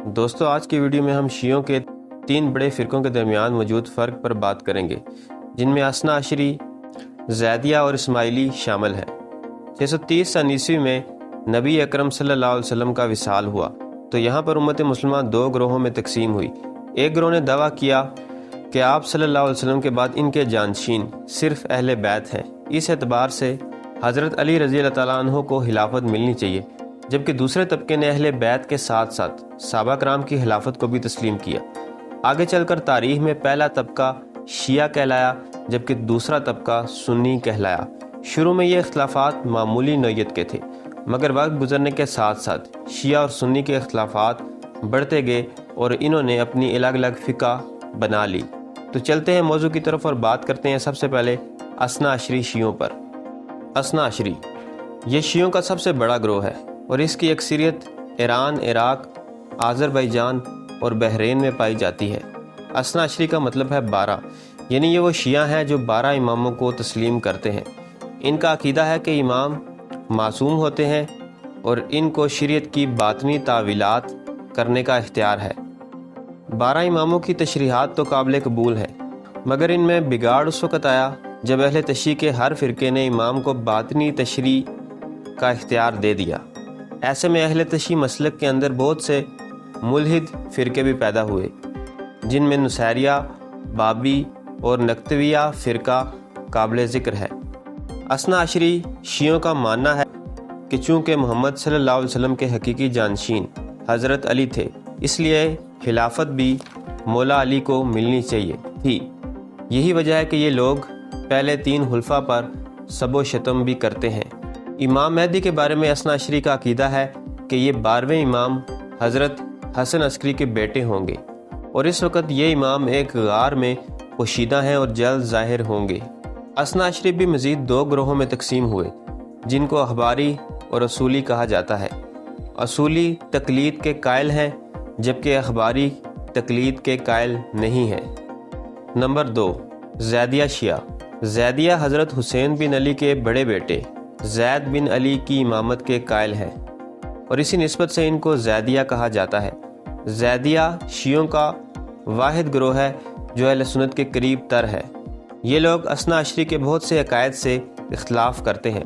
دوستو آج کی ویڈیو میں ہم شیعوں کے 3 بڑے فرقوں کے درمیان موجود فرق پر بات کریں گے، جن میں اثنا عشری، زیدیہ اور اسماعیلی شامل ہیں۔ 630 عیسوی میں نبی اکرم صلی اللہ علیہ وسلم کا وصال ہوا تو یہاں پر امت مسلمہ 2 گروہوں میں تقسیم ہوئی۔ ایک گروہ نے دعویٰ کیا کہ آپ صلی اللہ علیہ وسلم کے بعد ان کے جانشین صرف اہل بیت ہیں، اس اعتبار سے حضرت علی رضی اللہ تعالیٰ عنہ کو خلافت ملنی چاہیے، جبکہ دوسرے طبقے نے اہل بیت کے ساتھ ساتھ صحابہ کرام کی خلافت کو بھی تسلیم کیا۔ آگے چل کر تاریخ میں پہلا طبقہ شیعہ کہلایا، جبکہ دوسرا طبقہ سنی کہلایا۔ شروع میں یہ اختلافات معمولی نوعیت کے تھے، مگر وقت گزرنے کے ساتھ ساتھ شیعہ اور سنی کے اختلافات بڑھتے گئے اور انہوں نے اپنی الگ الگ فقہ بنا لی۔ تو چلتے ہیں موضوع کی طرف اور بات کرتے ہیں سب سے پہلے اثنا عشری شیعوں پر۔ اثنا عشری یہ شیعوں کا سب سے بڑا گروہ ہے اور اس کی اکثریت ایران، عراق، آذربائیجان اور بحرین میں پائی جاتی ہے۔ اثنا عشری کا مطلب ہے 12، یعنی یہ وہ شیعہ ہیں جو 12 اماموں کو تسلیم کرتے ہیں۔ ان کا عقیدہ ہے کہ امام معصوم ہوتے ہیں اور ان کو شریعت کی باطنی تعویلات کرنے کا اختیار ہے۔ 12 اماموں کی تشریحات تو قابل قبول ہیں، مگر ان میں بگاڑ اس وقت آیا جب اہل تشیع کے ہر فرقے نے امام کو باطنی تشریح کا اختیار دے دیا۔ ایسے میں اہل تشیع مسلک کے اندر بہت سے ملحد فرقے بھی پیدا ہوئے، جن میں نصیریہ، بابی اور نقطویہ فرقہ قابل ذکر ہے۔ اثنا عشری شیعوں کا ماننا ہے کہ چونکہ محمد صلی اللہ علیہ وسلم کے حقیقی جانشین حضرت علی تھے، اس لیے خلافت بھی مولا علی کو ملنی چاہیے تھی۔ یہی وجہ ہے کہ یہ لوگ پہلے 3 خلفاء پر سب و شتم بھی کرتے ہیں۔ امام مہدی کے بارے میں اثنا عشری کا عقیدہ ہے کہ یہ 12ویں امام حضرت حسن عسکری کے بیٹے ہوں گے، اور اس وقت یہ امام ایک غار میں پوشیدہ ہیں اور جلد ظاہر ہوں گے۔ اثنا عشری بھی مزید 2 گروہوں میں تقسیم ہوئے، جن کو اخباری اور اصولی کہا جاتا ہے۔ اصولی تقلید کے قائل ہیں، جبکہ اخباری تقلید کے قائل نہیں ہیں۔ نمبر 2، زیدیہ شیعہ۔ زیدیہ حضرت حسین بن علی کے بڑے بیٹے زید بن علی کی امامت کے قائل ہیں، اور اسی نسبت سے ان کو زیدیہ کہا جاتا ہے۔ زیدیہ شیعوں کا واحد گروہ ہے جو اہل سنت کے قریب تر ہے۔ یہ لوگ اثنا عشری کے بہت سے عقائد سے اختلاف کرتے ہیں،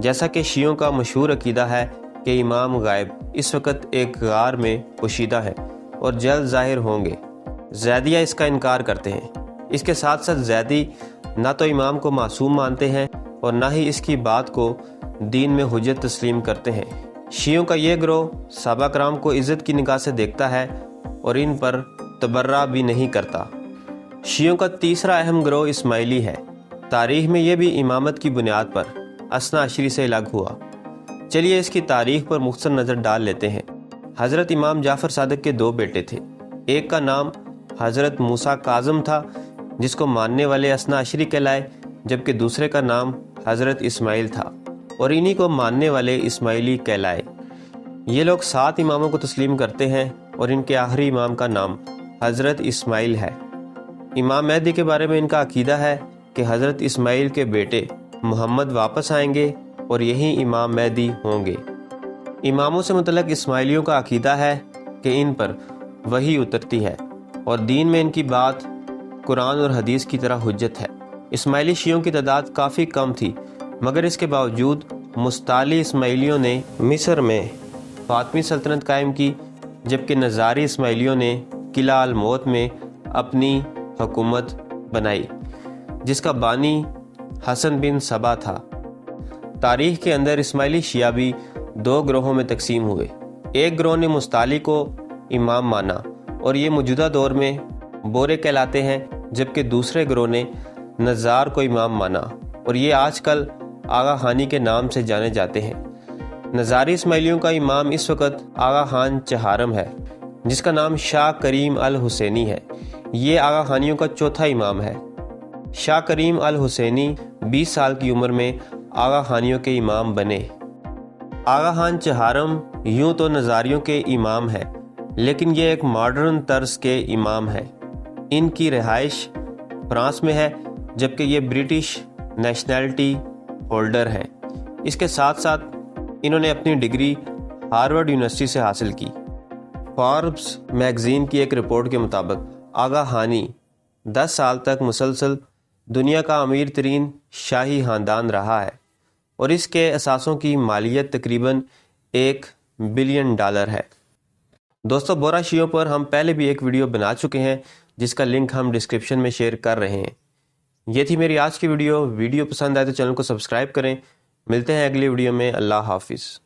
جیسا کہ شیعوں کا مشہور عقیدہ ہے کہ امام غائب اس وقت ایک غار میں پوشیدہ ہے اور جلد ظاہر ہوں گے۔ زیدیہ اس کا انکار کرتے ہیں۔ اس کے ساتھ ساتھ زیدی نہ تو امام کو معصوم مانتے ہیں اور نہ ہی اس کی بات کو دین میں حجت تسلیم کرتے ہیں۔ شیعوں کا یہ گروہ صحابہ کرام کو عزت کی نگاہ سے دیکھتا ہے اور ان پر تبرہ بھی نہیں کرتا۔ شیعوں کا تیسرا اہم گروہ اسماعیلی ہے۔ تاریخ میں یہ بھی امامت کی بنیاد پر اثنا عشری سے الگ ہوا۔ چلیے اس کی تاریخ پر مختصر نظر ڈال لیتے ہیں۔ حضرت امام جعفر صادق کے 2 بیٹے تھے۔ ایک کا نام حضرت موسیٰ کاظم تھا، جس کو ماننے والے اثنا عشری کہلائے، جبکہ دوسرے کا نام حضرت اسماعیل تھا، اور انہی کو ماننے والے اسماعیلی کہلائے۔ یہ لوگ 7 اماموں کو تسلیم کرتے ہیں اور ان کے آخری امام کا نام حضرت اسماعیل ہے۔ امام مہدی کے بارے میں ان کا عقیدہ ہے کہ حضرت اسماعیل کے بیٹے محمد واپس آئیں گے اور یہی امام مہدی ہوں گے۔ اماموں سے متعلق اسماعیلیوں کا عقیدہ ہے کہ ان پر وحی اترتی ہے اور دین میں ان کی بات قرآن اور حدیث کی طرح حجت ہے۔ اسماعیلی شیعوں کی تعداد کافی کم تھی، مگر اس کے باوجود مستعلی اسماعیلیوں نے مصر میں فاطمی سلطنت قائم کی، جبکہ نظاری اسماعیلیوں نے قلعہ الموت میں اپنی حکومت بنائی، جس کا بانی حسن بن صبا تھا۔ تاریخ کے اندر اسماعیلی شیعہ بھی 2 گروہوں میں تقسیم ہوئے۔ ایک گروہ نے مستعلی کو امام مانا اور یہ موجودہ دور میں بورے کہلاتے ہیں، جبکہ دوسرے گروہ نے نزار کو امام مانا اور یہ آج کل آغا خانی کے نام سے جانے جاتے ہیں۔ نزاری اسماعیلیوں کا امام اس وقت آغا خان چہارم ہے، جس کا نام شاہ کریم الحسینی ہے۔ یہ آغا خانیوں کا 4تھا امام ہے۔ شاہ کریم الحسینی 20 سال کی عمر میں آغا خانیوں کے امام بنے۔ آغا خان چہارم یوں تو نزاریوں کے امام ہے، لیکن یہ ایک ماڈرن طرز کے امام ہیں۔ ان کی رہائش فرانس میں ہے، جبکہ یہ برٹش نیشنلٹی ہولڈر ہیں۔ اس کے ساتھ ساتھ انہوں نے اپنی ڈگری ہارورڈ یونیورسٹی سے حاصل کی۔ فاربس میگزین کی ایک رپورٹ کے مطابق آغا ہانی 10 سال تک مسلسل دنیا کا امیر ترین شاہی خاندان رہا ہے اور اس کے اثاثوں کی مالیت تقریباً $1 بلین ہے۔ دوستو، بورا شیعوں پر ہم پہلے بھی ایک ویڈیو بنا چکے ہیں جس کا لنک ہم ڈسکرپشن میں شیئر کر رہے ہیں۔ یہ تھی میری آج کی ویڈیو پسند آئے تو چینل کو سبسکرائب کریں۔ ملتے ہیں اگلی ویڈیو میں۔ اللہ حافظ۔